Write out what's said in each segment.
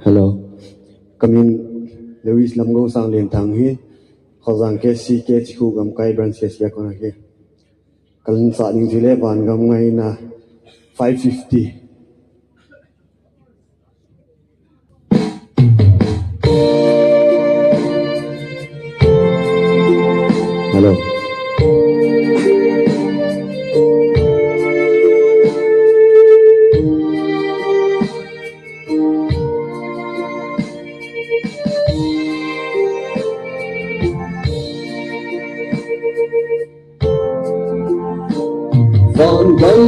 Hello. Kamin Louis Lamgo sang len thang hi khozang ke si ke chu gam kai branch ke sia kona ke kalin sa ning jile ban gam ngai na 550. Hello. Vạn gấm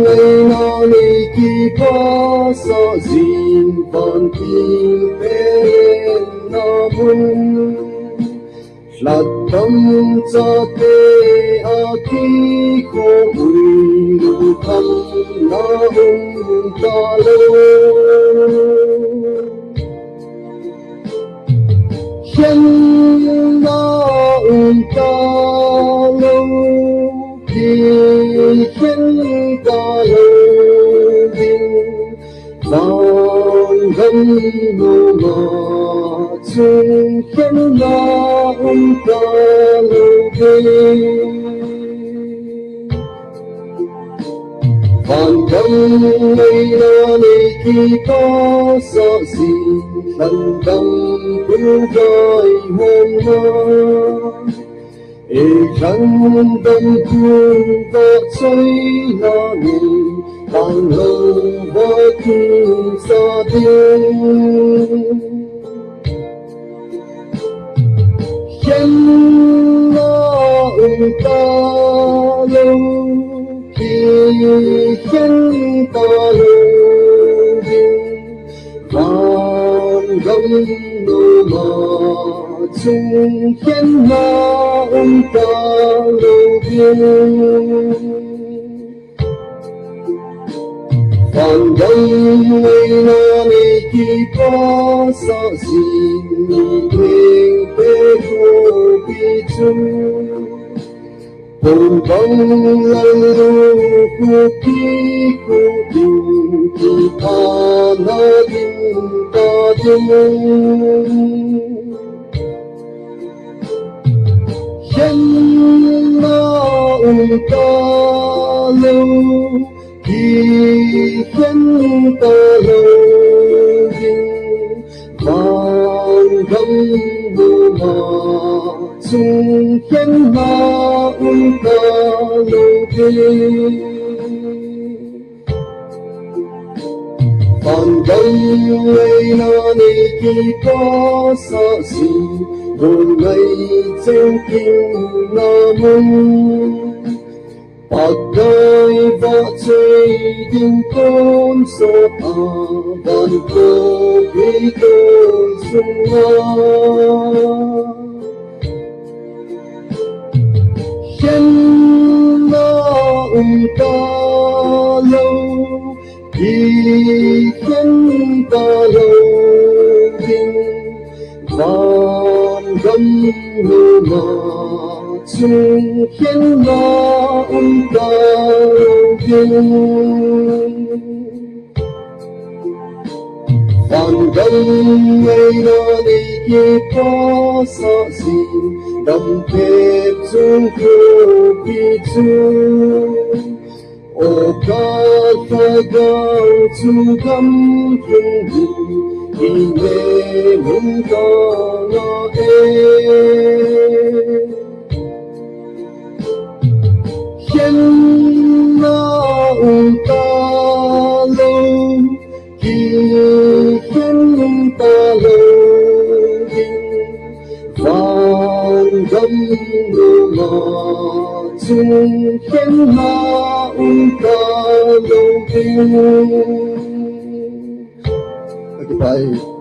ngày nào đi kỳ có so gìn vạn kim bên na bun lạt tâm cho tê a ki khô bùi lu thăm na ta lô khen na ta lô khen ta lô vạn gấm ngô mà chung khen na ta lô vạn gấm ngày na ni kỳ có sợ gì lần tâm cũng rơi hôm nay ê răng tâm thương vợ chơi là người bằng lâu với thương gia đình khen na ta lâu khi khen ta lâu vạn gấm nô mà chung khen na ta lâu vạn gấm ngày na ni kỳ có sợ gì mình bê cô bị chung hồn bóng lần lưu khu ký khu tình kỳ ta na tình ta tình khen na ta lâu kỳ khen ta lâu vạn gấm ngô mà chung khen na ta lâu vạn gấm ngày na ni kỳ có sợ gì hồn ngày trên kinh na mông bạc gai vợ chơi đình tôn số ta vạn cô bị tôn sung khen na ta lâu kỳ khen ta lâu vạn gấm ngô mà chung khen na ta lâu vạn gấm ngày na ni kỳ có sợ gì đầm thép chung khô bị chung ô ca ta gạo chung gấm chung hình kỳ mê muốn ta na khen na ta lâu kỳ khen ta lâu vạn gấm ngô mà chung khen na ta lâu. Goodbye.